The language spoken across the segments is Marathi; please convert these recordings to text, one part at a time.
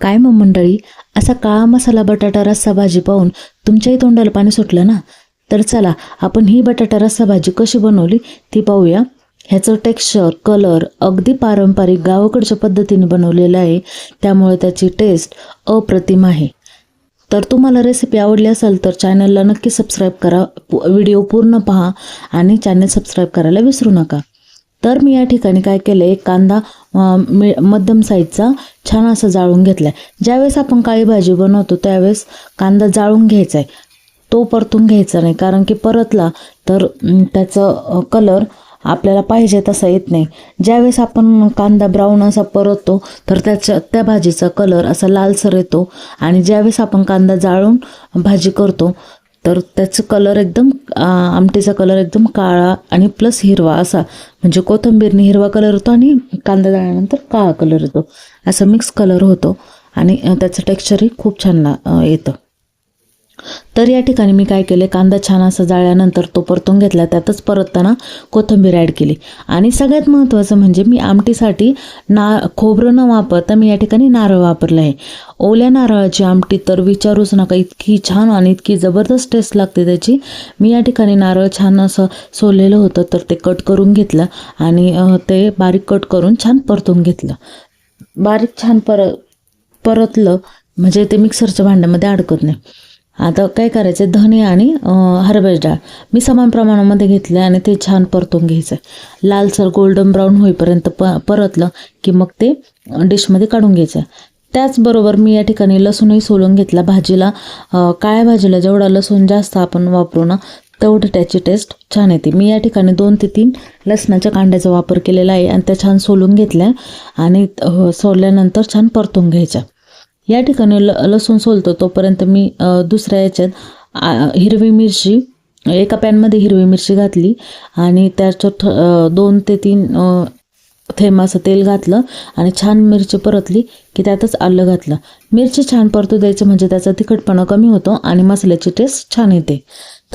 काय मग मंडळी, असा काळा मसाला बटाटा रस्सा भाजी पाहून तुमच्याही तोंडाला पाणी सुटलं ना? तर चला आपण ही बटाटा रस्सा भाजी कशी बनवली ती पाहूया. ह्याचं टेक्स्चर, कलर अगदी पारंपरिक गावाकडच्या पद्धतीने बनवलेलं आहे, त्यामुळे त्याची टेस्ट अप्रतिम आहे. तर तुम्हाला रेसिपी आवडली असेल तर चॅनलला नक्की सबस्क्राईब करा, व्हिडिओ पूर्ण पहा आणि चॅनल सबस्क्राईब करायला विसरू नका. तर मी या ठिकाणी काय केलं, एक कांदा मध्यम साईजचा छान असा जाळून घेतला आहे. ज्यावेळेस आपण काळी भाजी बनवतो त्यावेळेस कांदा जाळून घ्यायचा आहे, तो परतून घ्यायचा नाही, कारण की परतला तर त्याचं कलर आपल्याला पाहिजे तसा येत नाही. ज्यावेळेस आपण कांदा ब्राऊन असा परततो तर त्या भाजीचा कलर असा लालसर येतो, आणि ज्यावेळेस आपण कांदा जाळून भाजी करतो तर त्याचं कलर एकदम आमटीचा कलर एकदम काळा आणि प्लस हिरवा असा, म्हणजे कोथिंबीरने हिरवा कलर होतो आणि कांदा जाळल्यानंतर काळा कलर येतो, असा मिक्स कलर होतो आणि त्याचं टेक्स्चरही खूप छान येतं. तर या ठिकाणी मी काय केले, कांदा छान असा जाळल्यानंतर तो परतून घेतला, त्यातच परतताना कोथिंबीर ॲड केली. आणि सगळ्यात महत्त्वाचं म्हणजे मी आमटीसाठी खोबरं न वापरता मी या ठिकाणी नारळ वापरलं आहे. ओल्या नारळाची आमटी तर विचारूच नका, इतकी छान आणि इतकी जबरदस्त टेस्ट लागते त्याची. मी या ठिकाणी नारळ छान असं सोललेलं होतं तर ते कट करून घेतलं आणि ते बारीक कट करून छान परतून घेतलं. बारीक छान परतलं म्हणजे ते मिक्सरच्या भांड्यामध्ये अडकत नाही. आता काय करायचं, धने आणि हरभरा डाळ मी समान प्रमाणामध्ये घेतले आणि ते छान परतून घ्यायचं. लालसर गोल्डन ब्राऊन होईपर्यंत परतलं की मग ते डिशमध्ये काढून घ्यायचं. त्याचबरोबर मी या ठिकाणी लसूणही सोलून घेतला. भाजीला काळ्या भाजीला जेवढा लसूण जास्त आपण वापरू ना तेवढं त्याची टेस्ट छान येते. मी या ठिकाणी 2 ते 3 लसणाच्या कांड्याचा वापर केलेला आहे आणि त्या छान सोलून घेतल्या आणि सोलल्यानंतर छान परतून घ्यायच्या. या ठिकाणी लसूण सोलतो तोपर्यंत मी दुसऱ्या याच्यात हिरवी मिरची, एका पॅनमध्ये हिरवी मिरची घातली आणि त्याच्यात 2 ते 3 थेंब असं तेल घातलं आणि छान मिरची परतली की त्यातच आलं घातलं. मिरची छान परतू द्यायचं म्हणजे त्याचा तिखटपणा कमी होतो आणि मसाल्याची टेस्ट छान येते.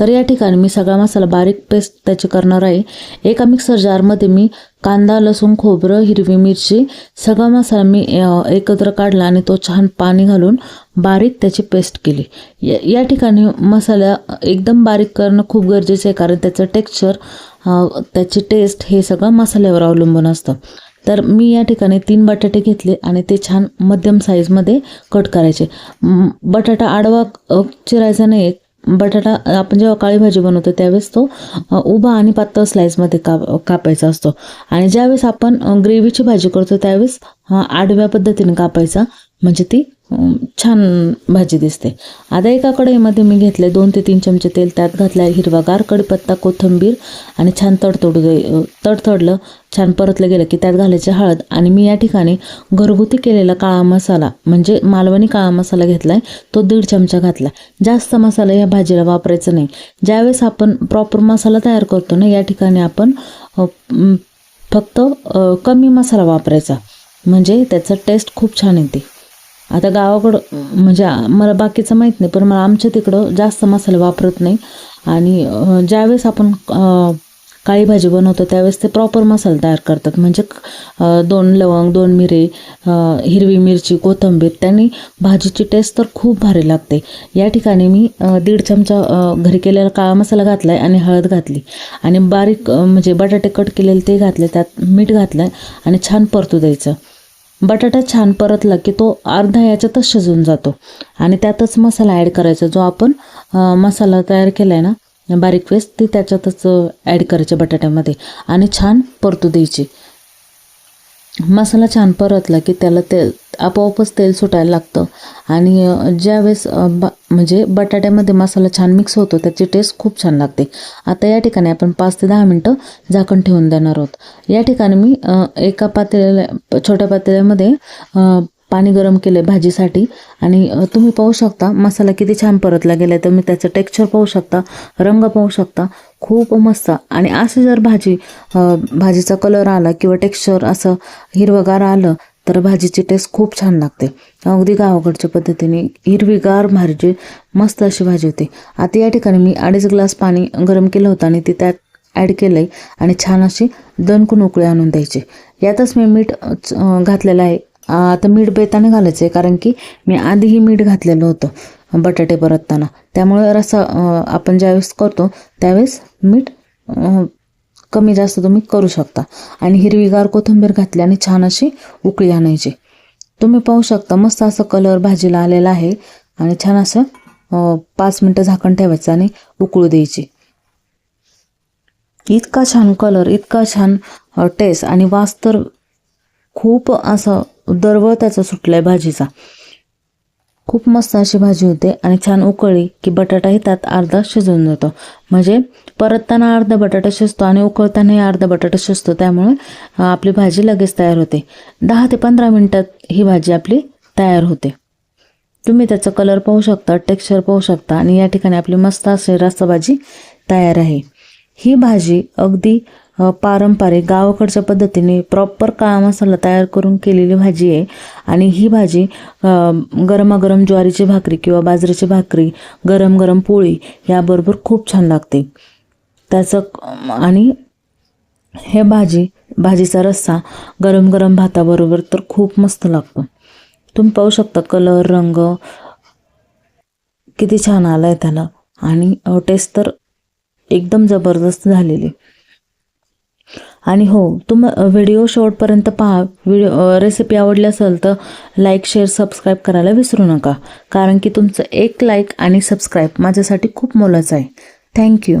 तर या ठिकाणी मी सगळा मसाला बारीक पेस्ट त्याची करणार आहे. एका मिक्सर जारमध्ये मी कांदा, लसूण, खोबरं, हिरवी मिरची सगळा मसाला मी एकत्र काढला आणि तो छान पाणी घालून बारीक त्याची पेस्ट केली. या ठिकाणी मसाला एकदम बारीक करणं खूप गरजेचं आहे, कारण त्याचं टेक्स्चर, त्याची टेस्ट हे सगळं मसाल्यावर अवलंबून असतं. तर मी या ठिकाणी 3 बटाटे घेतले आणि ते छान मध्यम साईजमध्ये कट करायचे. बटाटा आडवा चिरायचा नाही. बटाटा आपण जेव्हा काळी भाजी बनवतो त्यावेळेस तो उभा आणि पातळ स्लाइसमध्ये कापायचा असतो, आणि ज्यावेळेस आपण ग्रेव्हीची भाजी करतो त्यावेळेस आडव्या पद्धतीने कापायचा, म्हणजे ती छान भाजी दिसते. आता एका कढईमध्ये मी घेतले 2 ते 3 चमचे तेल, त्यात घातला हिरवागार कढीपत्ता, कोथिंबीर आणि छान तडतडलं. छान परतलं गेलं की त्यात घालायची हळद, आणि मी या ठिकाणी घरगुती केलेला काळा मसाला म्हणजे मालवणी काळा मसाला घेतला आहे, तो 1.5 चमचा घातला. जास्त मसाला या भाजीला वापरायचा नाही. ज्यावेळेस आपण प्रॉपर मसाला तयार करतो ना, या ठिकाणी आपण फक्त कमी मसाला वापरायचा, म्हणजे त्याचा टेस्ट खूप छान येते. आता गावाकडं म्हणजे मला बाकीचं माहीत नाही, पण मला आमच्या तिकडं जास्त मसाला वापरत नाही, आणि ज्यावेळेस आपण काळी भाजी बनवतो त्यावेळेस ते प्रॉपर मसाला तयार करतात, म्हणजे 2 लवंग, 2 मिरे, हिरवी मिरची, कोथिंबीर, त्यांनी भाजीची टेस्ट तर खूप भारी लागते. या ठिकाणी मी 1.5 चमचा घरी केलेला काळा मसाला घातला आहे आणि हळद घातली आणि बारीक म्हणजे बटाटे कट केलेले ते घातले, त्यात मीठ घातलं आहे आणि छान परतू द्यायचं. बटाटा छान परतला की तो अर्धा याच्यातच शिजून जातो आणि त्यातच मसाला ॲड करायचा, जो आपण मसाला तयार केला आहे ना बारीक पेस्ट, ती त्याच्यातच ॲड करायची बटाट्यामध्ये आणि छान परतू द्यायची. मसाला छान परतला की त्याला आपोआपच तेल सुटायला लागतं, आणि ज्यावेळेस म्हणजे बटाट्यामध्ये मसाला छान मिक्स होतो त्याची टेस्ट खूप छान लागते. आता या ठिकाणी आपण 5 ते 10 मिनटं झाकण ठेवून देणार आहोत. या ठिकाणी मी एका छोट्या पातेल्यामध्ये पाणी गरम केलं भाजीसाठी, आणि तुम्ही पाहू शकता मसाला किती छान परतला गेला आहे. तर मी त्याचं टेक्स्चर पाहू शकता, रंग पाहू शकता, खूप मस्त. आणि असं जर भाजीचा कलर आला किंवा टेक्स्चर असं हिरवंगार आलं तर भाजीची टेस्ट खूप छान लागते. अगदी गावाकडच्या पद्धतीने हिरवीगार भाजी, मस्त अशी भाजी होते. आता या ठिकाणी मी 2.5 ग्लास पाणी गरम केलं होतं आणि ते त्यात ॲड केलं आहे आणि छान अशी दणकून उकळी आणून द्यायची. यातच मी मीठ घातलेलं आहे आता मीठ बेताने घालायचं आहे, कारण की मी आधीही मीठ घातलेलं होतं बटाटे परतताना, त्यामुळे रस्सा आपण ज्यावेळेस करतो त्यावेळेस मीठ कमी जास्त तुम्ही करू शकता. आणि हिरवीगार कोथिंबीर घातली आणि छान अशी उकळी आणायची. तुम्ही पाहू शकता मस्त असं कलर भाजीला आलेला आहे आणि छान असं 5 मिनटं झाकण ठेवायचं आणि उकळू द्यायची. इतका छान कलर, इतका छान टेस्ट आणि वास तर खूप असं दरवळ त्याचा सुटला आहे भाजीचा. खूप मस्त अशी भाजी होते आणि छान उकळली की बटाटाही त्यात अर्धा शिजून जातो. म्हणजे परतताना अर्धा बटाटा शिजतो आणि उकळतानाही अर्धा बटाटा शिजतो, त्यामुळे आपली भाजी लगेच तयार होते. 10 ते 15 मिनटात ही भाजी आपली तयार होते. तुम्ही त्याचा कलर पाहू शकता, टेक्स्चर पाहू शकता आणि या ठिकाणी आपली मस्त अशी रस्सा भाजी तयार आहे. ही भाजी अगदी पारंपरिक गावाकडच्या पद्धतीने प्रॉपर काळा मसाला तयार करून केलेली भाजी आहे. आणि ही भाजी गरमागरम ज्वारीची भाकरी किंवा बाजरीची भाकरी, गरम गरम पोळी याबरोबर खूप छान लागते त्याचं. आणि हे भाजीचा रस्सा गरम गरम भाताबरोबर तर खूप मस्त लागतो. तुम्ही पाहू शकता कलर, रंग किती छान आला आहे त्याला आणि टेस्ट तर एकदम जबरदस्त झालेली. आणि हो, व्हिडिओ शेवटपर्यंत पहा. रेसिपी आवडली असेल तर लाईक, शेअर, सबस्क्राईब करायला विसरू नका, कारण की तुमचं एक लाईक आणि सबस्क्राईब माझ्यासाठी खूप मोलाचं आहे. थँक्यू.